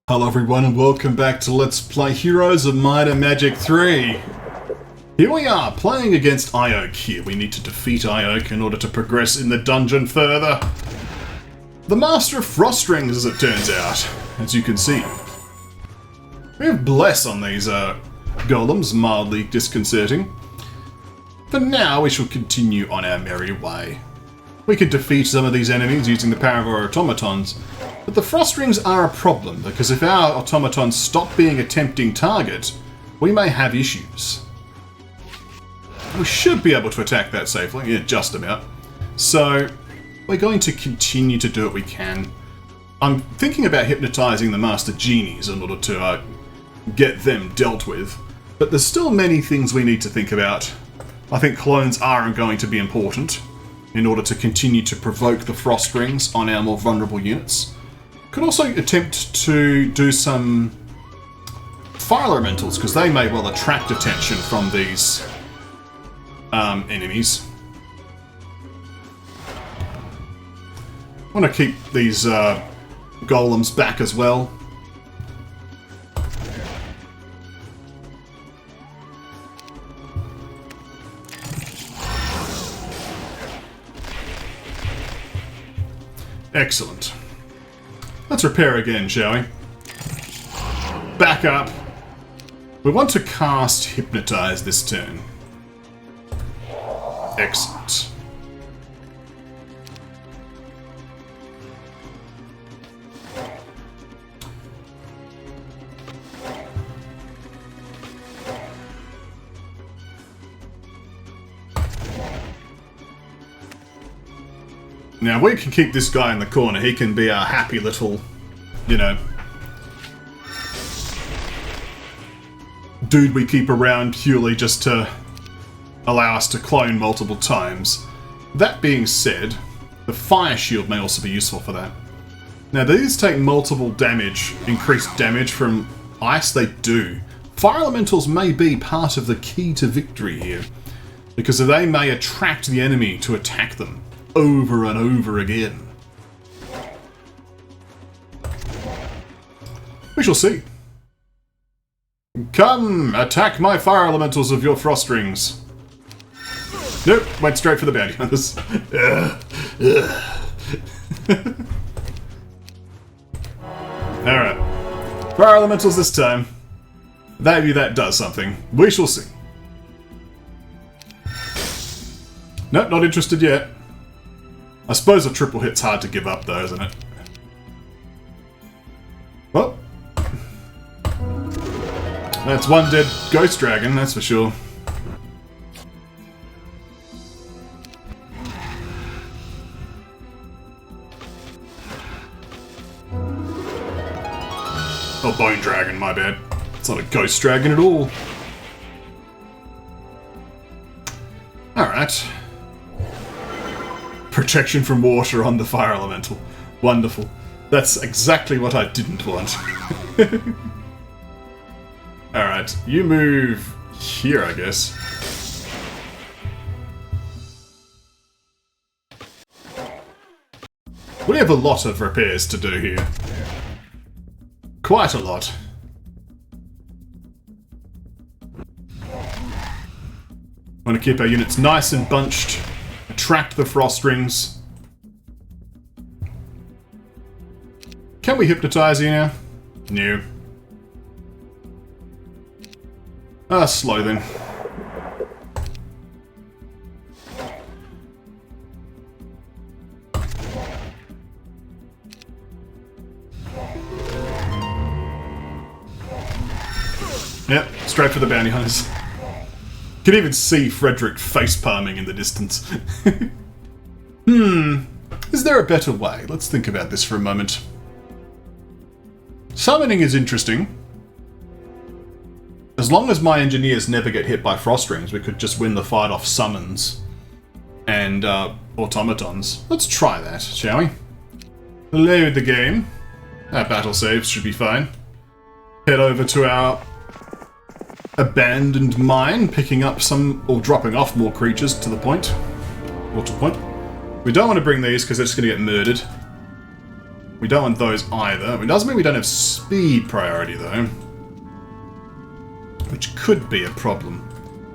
Hello everyone and welcome back to Let's Play Heroes of Might and Magic 3. Here we are, playing against Ioke here. We need to defeat Ioke in order to progress in the dungeon further. The Master of Frost Rings, as it turns out, as you can see. We have Bless on these golems, mildly disconcerting. For now, we shall continue on our merry way. We could defeat some of these enemies using the power of our automatons, but the Frost Rings are a problem, because if our automatons stop being a tempting target, we may have issues. We should be able to attack that safely, yeah, just about. So, we're going to continue to do what we can. I'm thinking about hypnotizing the Master Genies in order to get them dealt with, but there's still many things we need to think about. I think clones are going to be important in order to continue to provoke the Frost Rings on our more vulnerable units. Could also attempt to do some fire elementals, because they may well attract attention from these enemies. I want to keep these golems back as well. Excellent. Let's repair again, shall we? Back up. We want to cast Hypnotize this turn. Excellent. Now, we can keep this guy in the corner. He can be our happy little, you know, dude we keep around purely just to allow us to clone multiple times. That being said, the Fire Shield may also be useful for that. Now, these take multiple damage, increased damage from ice. They do. Fire Elementals may be part of the key to victory here, because they may attract the enemy to attack them over and over again. We shall see. Come, attack my fire elementals of your Frost Rings. Nope, went straight for the bounty hunters. Alright. Fire elementals this time. Maybe that does something. We shall see. Nope, not interested yet. I suppose a triple hit's hard to give up though, isn't it? Well, that's one dead ghost dragon, that's for sure. Oh, bone dragon, my bad. It's not a ghost dragon at all. Alright. Protection from water on the fire elemental. Wonderful. That's exactly what I didn't want. Alright, you move here, I guess. We have a lot of repairs to do here. Quite a lot. Want to keep our units nice and bunched. Attract the Frost Rings. Can we hypnotize you now? No. Slow then. Yep, straight for the bounty hunters. You can even see Frederick facepalming in the distance. Is there a better way? Let's think about this for a moment. Summoning is interesting. As long as my engineers never get hit by Frost Rings, we could just win the fight off summons and automatons. Let's try that, shall we? Load the game. Our battle saves should be fine. Head over to our abandoned mine, picking up some, or dropping off more creatures to the point. Or to point. We don't want to bring these because they're just going to get murdered. We don't want those either. It doesn't mean we don't have speed priority, though. Which could be a problem.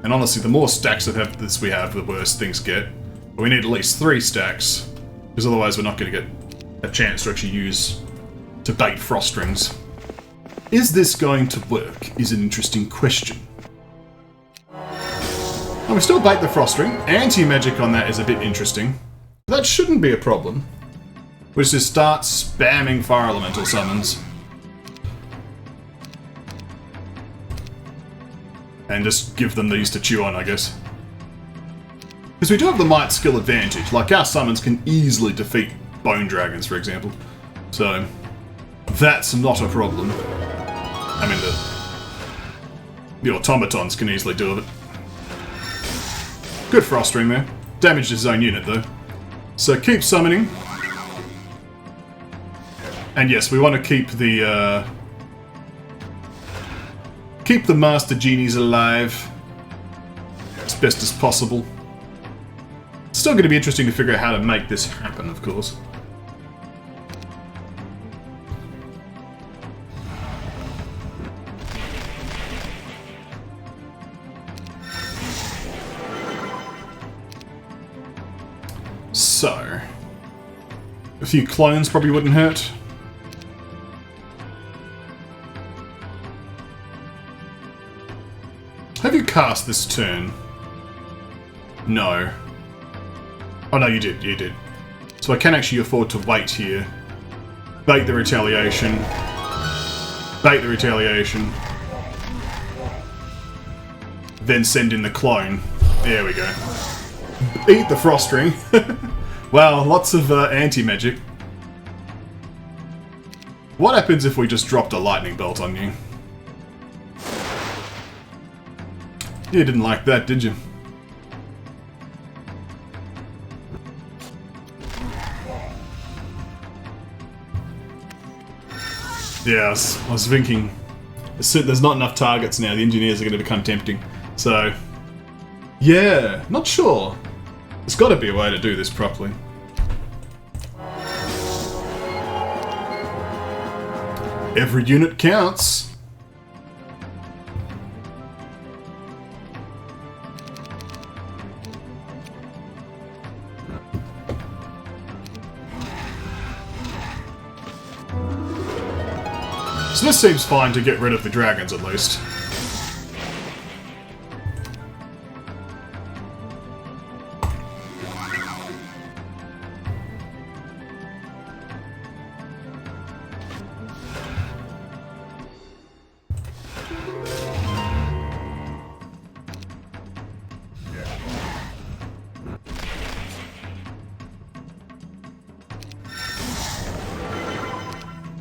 And honestly, the more stacks of this we have, the worse things get. But we need at least 3 stacks. Because otherwise we're not going to get a chance to actually use to bait frost rings. Is this going to work is an interesting question. And we still bait the frost ring. Anti-magic on that is a bit interesting. That shouldn't be a problem. We just start spamming fire elemental summons. And just give them these to chew on, I guess. Because we do have the might skill advantage. Like, our summons can easily defeat bone dragons, for example. So, that's not a problem. I mean, the automatons can easily do it. Good frost ring there. Damaged his own unit, though. So, keep summoning. And yes, we want to keep the Master Genies alive as best as possible. It's still going to be interesting to figure out how to make this happen, of course. So, a few clones probably wouldn't hurt. Have you cast this turn? No. Oh no, you did. So I can actually afford to wait here. Bait the retaliation. Bait the retaliation. Then send in the clone. There we go. Eat the frost ring. Wow, lots of anti-magic. What happens if we just dropped a lightning bolt on you? You didn't like that, did you? Yes, I was thinking, there's not enough targets now, the engineers are going to become tempting. So, yeah, not sure. There's got to be a way to do this properly. Every unit counts. So this seems fine to get rid of the dragons, at least.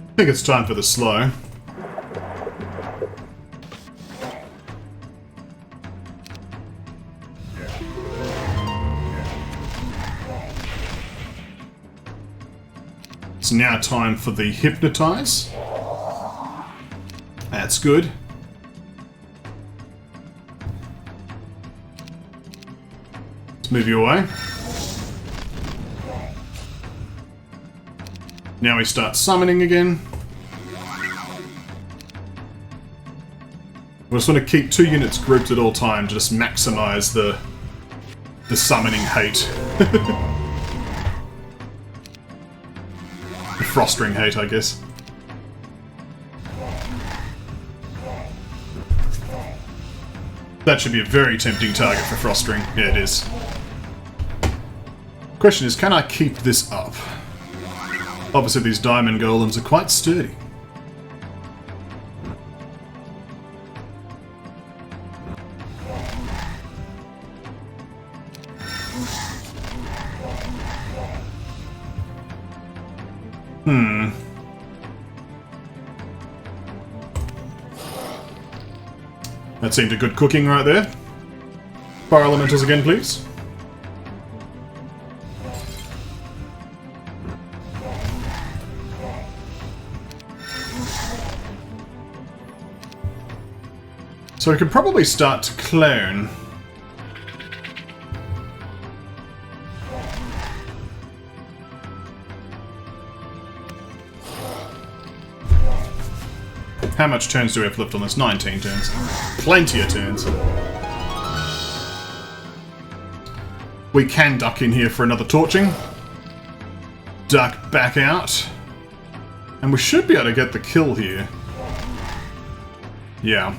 I think it's time for the slow. It's now time for the hypnotize. That's good. Let's move you away. Now we start summoning again. We just want to keep 2 units grouped at all times to just maximize the summoning hate. The frost ring hate, I guess. That should be a very tempting target for frost ring. Yeah, it is. Question is, can I keep this up? Obviously, these diamond golems are quite sturdy. That seemed a good cooking right there. Fire elementals again, please. So we could probably start to clone. How much turns do we have left on this? 19 turns. Plenty of turns. We can duck in here for another torching. Duck back out. And we should be able to get the kill here. Yeah.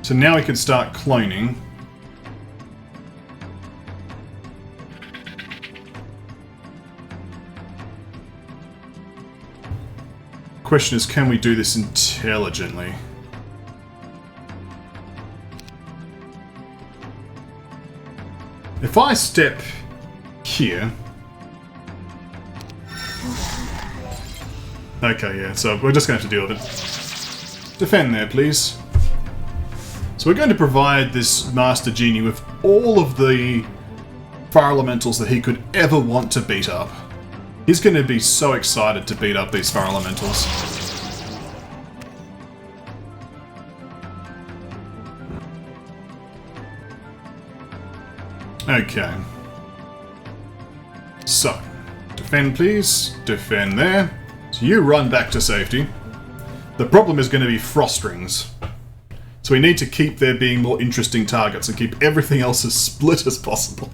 So now we can start cloning. Question is, can we do this intelligently? If I step here... Okay, yeah, so we're just going to have to deal with it. Defend there, please. So we're going to provide this Master Genie with all of the fire elementals that he could ever want to beat up. He's going to be so excited to beat up these fire elementals. Okay. So, defend please. Defend there. So you run back to safety. The problem is going to be frost rings. So we need to keep there being more interesting targets and keep everything else as split as possible.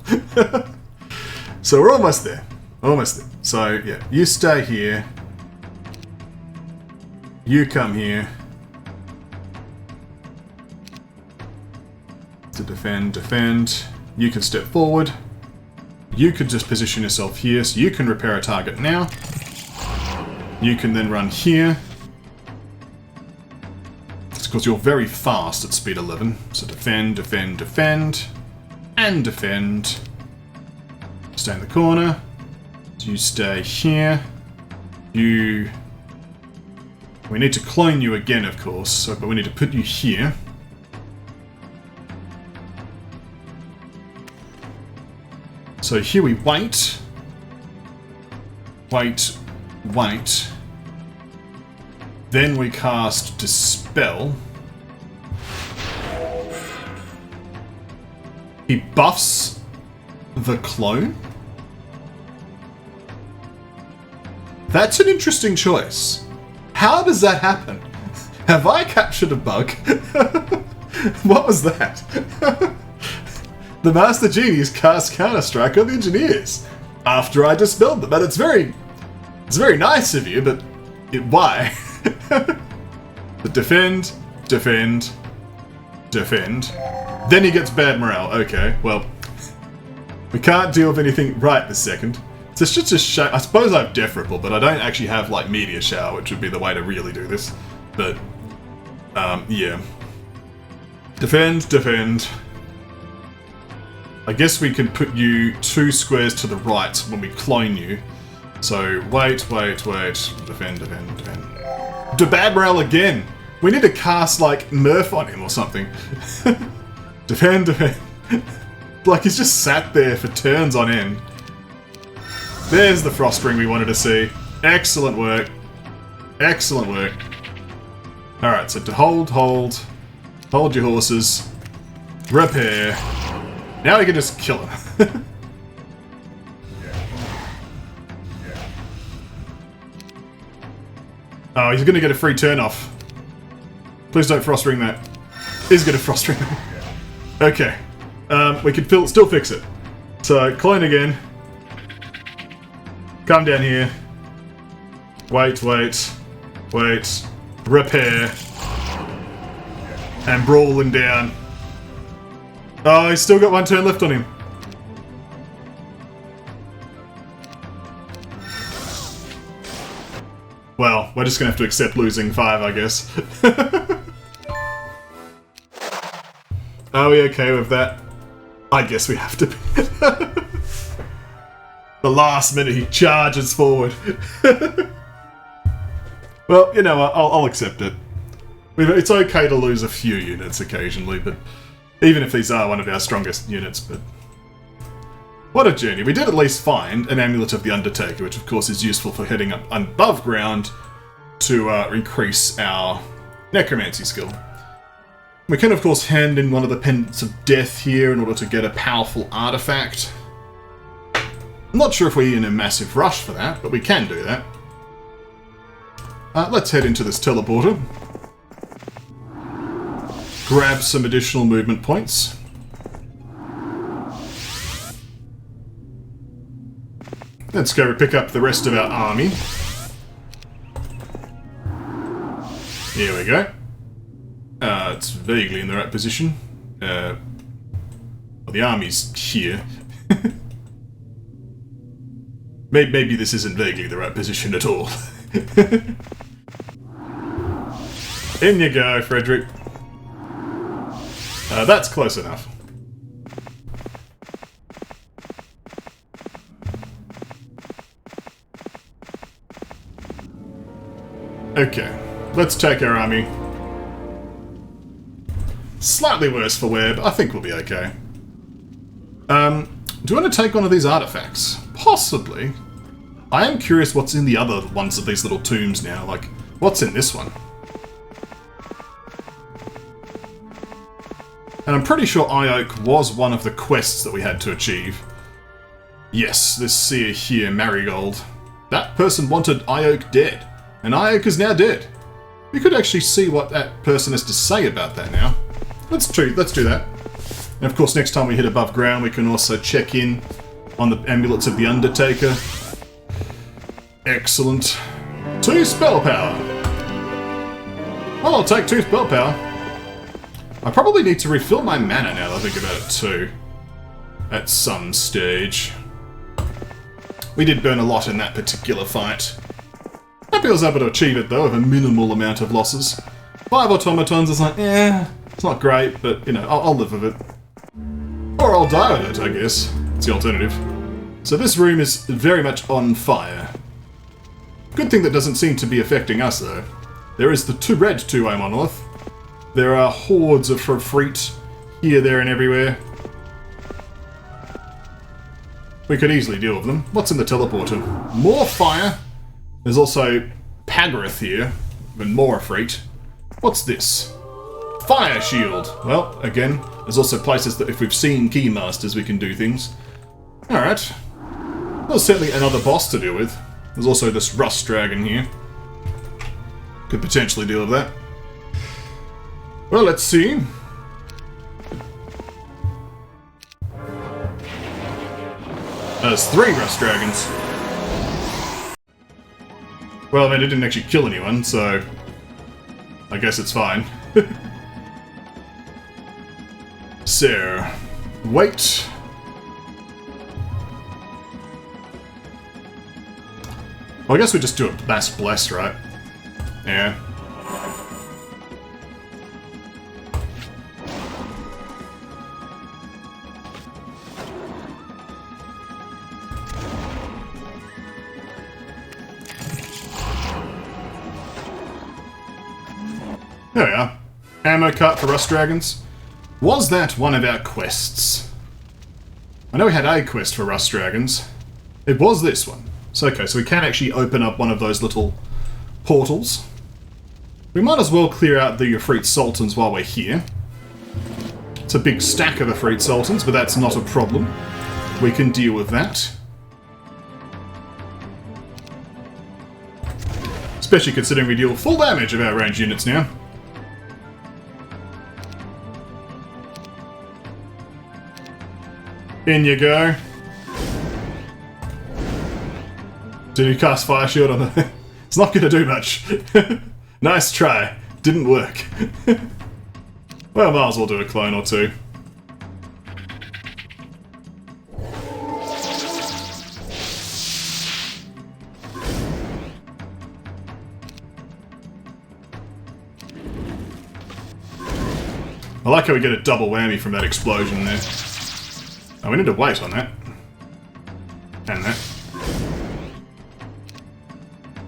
So we're almost there. Almost there. So, yeah, you stay here. You come here. To defend, defend. You can step forward. You could just position yourself here, so you can repair a target now. You can then run here. It's because you're very fast at speed 11. So defend, defend, defend. And defend. Stay in the corner. You stay here. You... We need to clone you again, of course, so, but we need to put you here. So here we wait. Wait. Wait. Then we cast Dispel. He buffs the clone? That's an interesting choice. How does that happen? Have I captured a bug? What was that? The Master Genies cast Counter-Strike on the Engineers after I dispelled them. And it's very nice of you, but why? But defend, defend, defend. Then he gets bad morale. Okay, well, we can't deal with anything right this second. So it's just a shame. I suppose I have Death Ripple, but I don't actually have, like, Meteor Shower, which would be the way to really do this. But, yeah. Defend, defend. I guess we can put you 2 squares to the right when we clone you. So, wait, wait, wait. Defend, defend, defend. Bad morale again! We need to cast, like, Murph on him or something. Defend, defend. Like, he's just sat there for turns on end. There's the frost ring we wanted to see. Excellent work. Excellent work. Alright, so to hold your horses, repair. Now we can just kill him. Oh, he's gonna get a free turn off. Please don't frost ring that. He's gonna frost ring that. Okay. We can still fix it. So, clone again. Come down here. Wait, wait. Wait. Repair. And brawl him down. Oh, he's still got 1 turn left on him. Well, we're just gonna have to accept losing 5, I guess. Are we okay with that? I guess we have to be. The last minute he charges forward. Well, you know what, I'll accept it. It's okay to lose a few units occasionally, but even if these are one of our strongest units, but... What a journey. We did at least find an Amulet of the Undertaker, which of course is useful for heading up above ground to increase our necromancy skill. We can of course hand in one of the Pendants of Death here in order to get a powerful artifact. I'm not sure if we're in a massive rush for that, but we can do that. Let's head into this teleporter. grab some additional movement points. Let's go pick up the rest of our army. Here we go. It's vaguely in the right position. Well, the army's here. Maybe this isn't vaguely the right position at all. In you go, Frederick. That's close enough. Okay, let's take our army. Slightly worse for wear, but I think we'll be okay. Do you want to take one of these artifacts? Possibly. I am curious what's in the other ones of these little tombs now. Like, what's in this one? And I'm pretty sure Ioke was one of the quests that we had to achieve. Yes, this seer here, Marigold. That person wanted Ioke dead, and Ioke is now dead. We could actually see what that person has to say about that now. Let's do that. And of course, next time we hit above ground, we can also check in on the amulets of the Undertaker. Excellent. 2 spell power. Well, I'll take 2 spell power. I probably need to refill my mana now that I think about it too. At some stage. We did burn a lot in that particular fight. Happy I was able to achieve it though, with a minimal amount of losses. 5 automatons is like, it's not great, but you know, I'll live with it. Or I'll die with it, I guess. It's the alternative. So this room is very much on fire. Good thing that doesn't seem to be affecting us though. There is the red 2-eye monolith. There are hordes of Freet here, there, and everywhere. We could easily deal with them. What's in the teleporter? More fire. There's also Pagrath here, and more Freet. What's this? Fire shield. Well, again, there's also places that if we've seen Keymasters, we can do things. Alright. There's certainly another boss to deal with. There's also this Rust Dragon here. Could potentially deal with that. Well, let's see. There's 3 Rust Dragons. Well, I mean, it didn't actually kill anyone, so I guess it's fine. So, wait. Well, I guess we just do a mass bless, right? Yeah. There we are. Ammo cut for Rust Dragons. Was that one of our quests? I know we had a quest for Rust Dragons. It was this one. So okay, so we can actually open up one of those little portals. We might as well clear out the Efreet Sultans while we're here. It's a big stack of Efreet Sultans, but that's not a problem. We can deal with that. Especially considering we deal full damage of our ranged units now. In you go. Did you cast Fire Shield on the... It's not going to do much. Nice try. Didn't work. Well, might as well do a clone or two. I like how we get a double whammy from that explosion there. Oh, we need to wait on that. And that.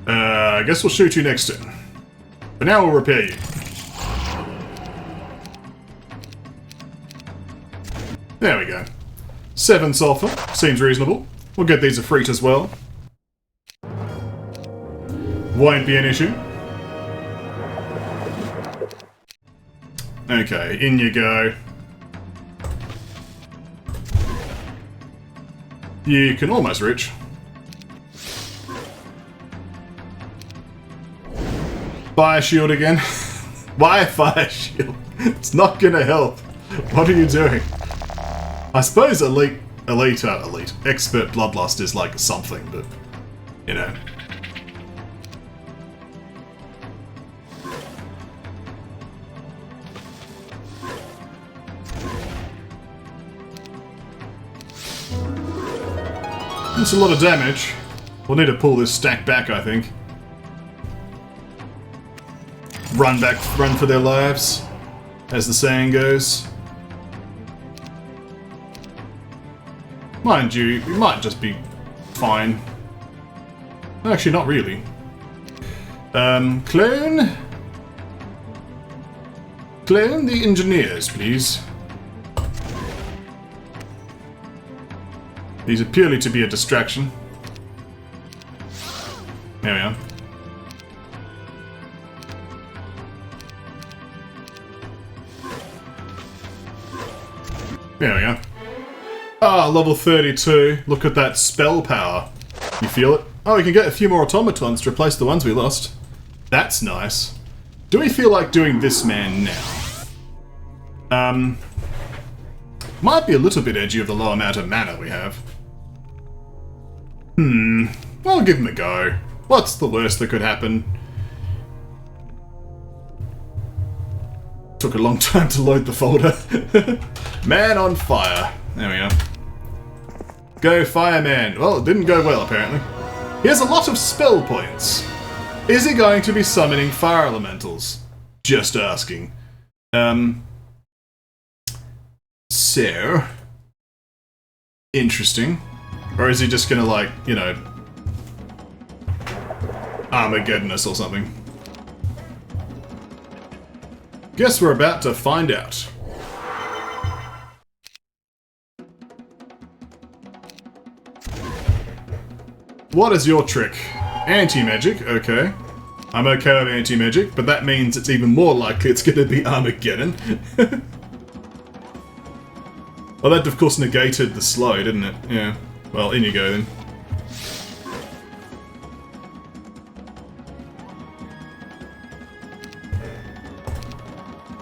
I guess we'll shoot you next turn. But now we'll repair you. There we go. 7 sulfur. Seems reasonable. We'll get these Efreet as well. Won't be an issue. Okay, in you go. You can almost reach. Fire shield again. Why fire shield? It's not gonna help. What are you doing? I suppose elite, expert bloodlust is like something, but, you know. That's a lot of damage. We'll need to pull this stack back, I think. Run for their lives, as the saying goes. Mind you, we might just be fine. Actually, not really. Clone the engineers, please. These are purely to be a distraction. There we are. There we go. Ah, level 32. Look at that spell power. You feel it? Oh, we can get a few more automatons to replace the ones we lost. That's nice. Do we feel like doing this man now? Might be a little bit edgy of the low amount of mana we have. I'll give him a go. What's the worst that could happen? Took a long time to load the folder. Man on fire. There we are. Go fireman. Well, it didn't go well, apparently. He has a lot of spell points. Is he going to be summoning fire elementals? Just asking. So... interesting. Or is he just gonna, like, you know... Armageddon us or something? Guess we're about to find out. What is your trick? Anti-magic, okay. I'm okay with anti-magic, but that means it's even more likely it's gonna be Armageddon. Well, that of course negated the slow, didn't it? Yeah. Well, in you go then.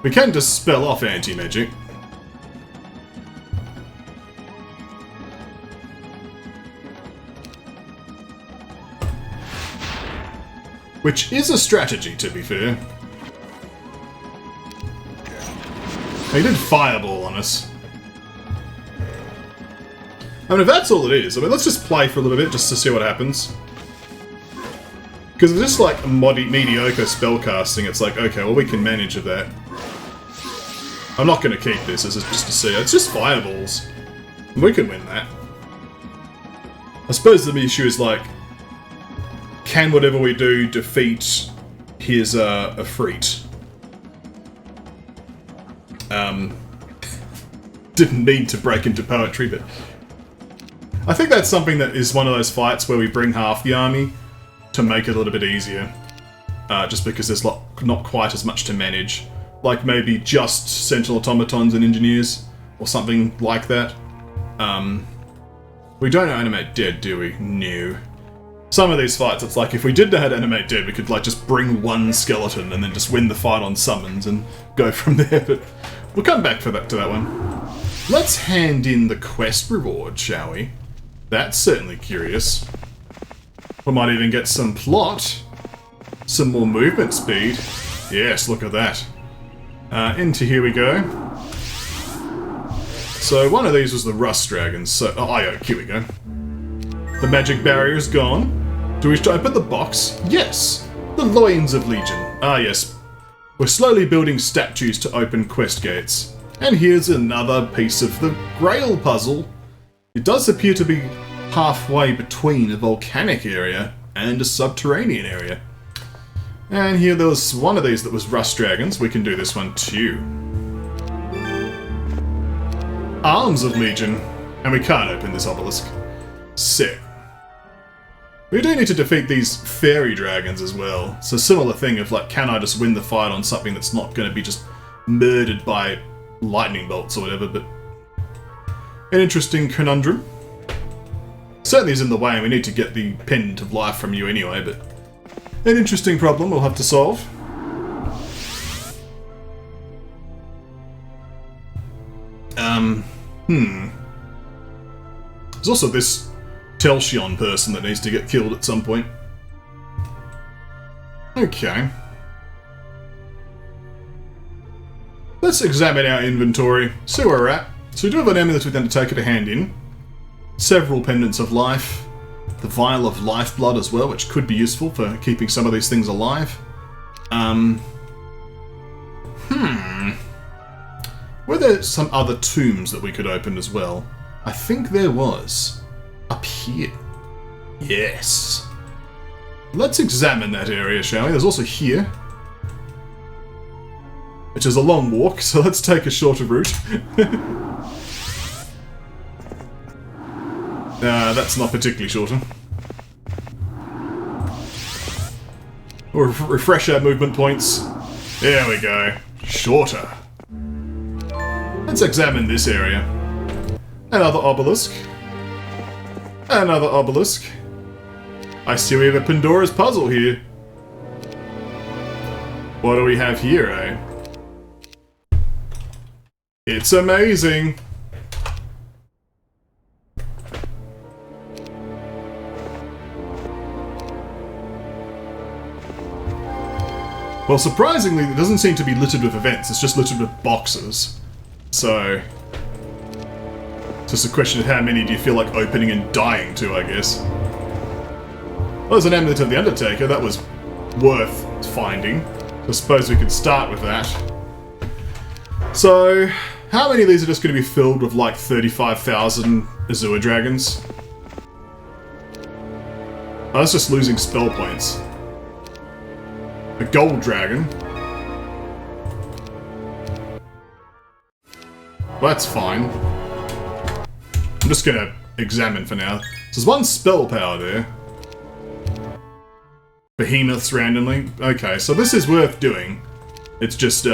We can just spell off anti-magic. Which is a strategy, to be fair. He did fireball on us. I mean, if that's all it is, I mean, let's just play for a little bit just to see what happens. Because it's just like mediocre spellcasting, it's like, okay, well, we can manage with that. I'm not going to keep this, this is just to see. It's just fireballs. We can win that. I suppose the issue is like, can whatever we do defeat his Efreet? Didn't mean to break into poetry, but... I think that's something that is one of those fights where we bring half the army to make it a little bit easier. Just because there's not quite as much to manage. Like maybe just Sentinel Automatons and Engineers, or something like that. We don't animate dead, do we? No. Some of these fights, it's like, if we did know how to animate dead, we could like just bring one skeleton and then just win the fight on summons and go from there, but we'll come back to that one. Let's hand in the quest reward, shall we? That's certainly curious. We might even get some plot. Some more movement speed. Yes, look at that. Into here we go. So one of these was the Rust Dragons, so... Oh, here we go. The magic barrier is gone. Do we open the box? Yes! The Loins of Legion. Ah, yes. We're slowly building statues to open quest gates. And here's another piece of the Grail puzzle. It does appear to be halfway between a volcanic area and a subterranean area. And here there was one of these that was Rust Dragons. We can do this one too. Arms of Legion. And we can't open this obelisk. Sick. We do need to defeat these fairy dragons as well. It's a similar thing of like, can I just win the fight on something that's not going to be just murdered by lightning bolts or whatever, but... An interesting conundrum. Certainly is in the way and we need to get the pendant of life from you anyway, but... An interesting problem we'll have to solve. There's also this Telshion person that needs to get killed at some point. Okay. Let's examine our inventory, see where we're at. So we do have an amulet with Undertaker to hand in. Several pendants of life. The vial of lifeblood as well, which could be useful for keeping some of these things alive. Were there some other tombs that we could open as well? I think there was. Up here. Yes. Let's examine that area, shall we? There's also here. Which is a long walk, so let's take a shorter route. That's not particularly shorter. We'll refresh our movement points. There we go. Shorter. Let's examine this area. Another obelisk. Another obelisk. I see we have a Pandora's puzzle here. What do we have here, eh? It's amazing! Well, surprisingly, it doesn't seem to be littered with events, it's just littered with boxes. So... it's just a question of how many do you feel like opening and dying to, I guess. Well, there's an amulet of the Undertaker, that was worth finding. So I suppose we could start with that. So, how many of these are just going to be filled with like 35,000 Azure Dragons? Oh, that's just losing spell points. A gold dragon. Well, that's fine. I'm just going to examine for now. So there's one spell power there. Behemoths randomly. Okay, so this is worth doing. It's just,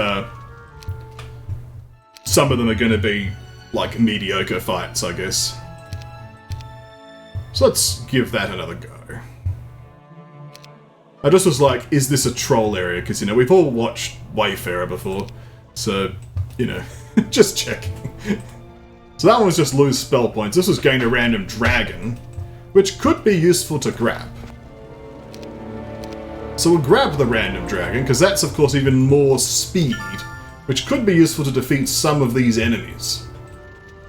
some of them are going to be, like, mediocre fights, I guess. So let's give that another go. I just was like, is this a troll area? Because, you know, we've all watched Wayfarer before. So, you know, just checking. So that one was just lose spell points. This was gain a random dragon, which could be useful to grab. So we'll grab the random dragon, because that's, of course, even more speed, which could be useful to defeat some of these enemies.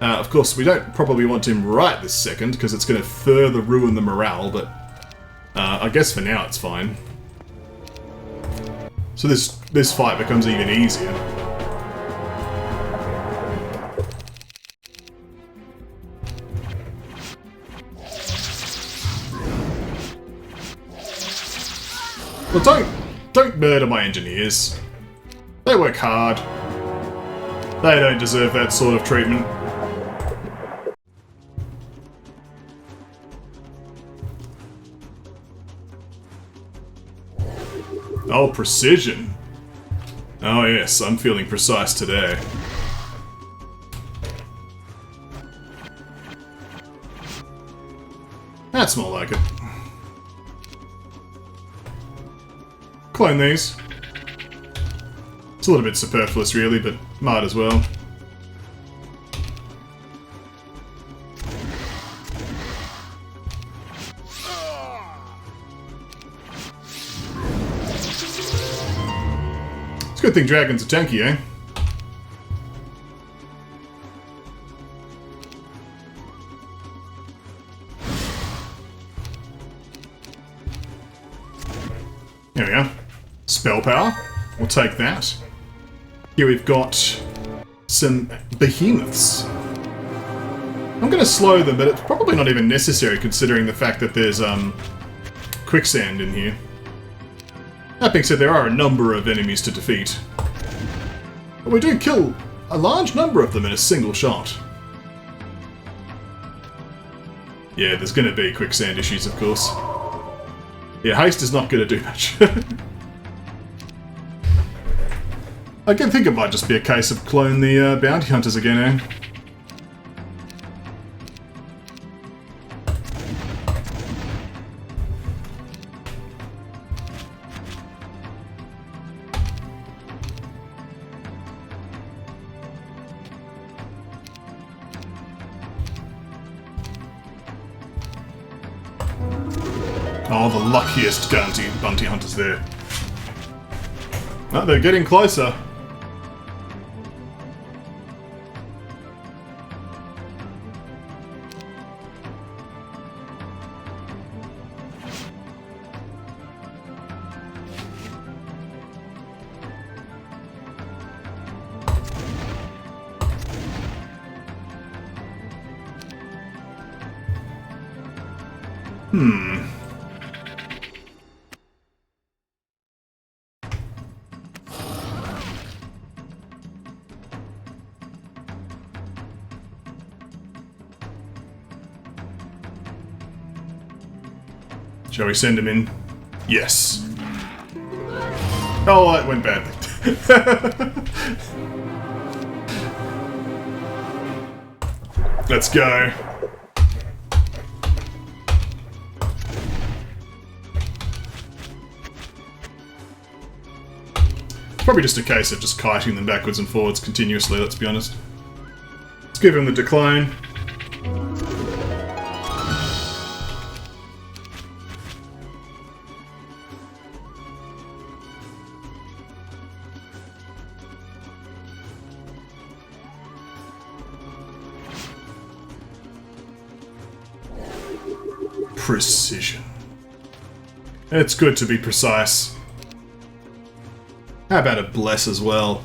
Of course, we don't probably want him right this second, because it's going to further ruin the morale, but I guess for now it's fine. So this fight becomes even easier. Well, don't murder my engineers. They work hard. They don't deserve that sort of treatment. Oh, precision. Oh yes, I'm feeling precise today. That's more like it. Clone these. It's a little bit superfluous really, but might as well. It's a good thing dragons are tanky, eh? There we go. Spell power. We'll take that. Here we've got some behemoths. I'm going to slow them, but it's probably not even necessary considering the fact that there's quicksand in here. That being said, there are a number of enemies to defeat. But we do kill a large number of them in a single shot. Yeah, there's going to be quicksand issues, of course. Yeah, haste is not going to do much. I can think it might just be a case of clone the bounty hunters again, eh? Oh, the luckiest bounty hunters there. Oh, they're getting closer. Shall we send him in? Yes. Oh, that went badly. Let's go. Probably just a case of just kiting them backwards and forwards continuously, let's be honest. Let's give him the decline. Precision. It's good to be precise. How about a bless as well?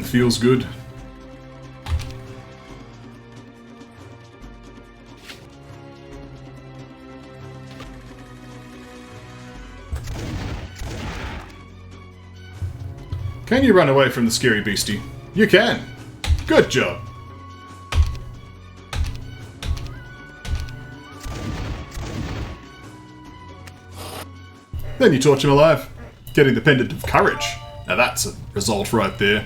Feels good. Can you run away from the scary beastie? You can! Good job! Then you torch him alive, getting the Pendant of Courage. Now that's a result right there.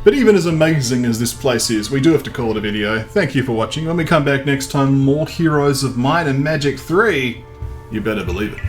But even as amazing as this place is, we do have to call it a video. Thank you for watching. When we come back next time, more Heroes of Might and Magic 3. You better believe it.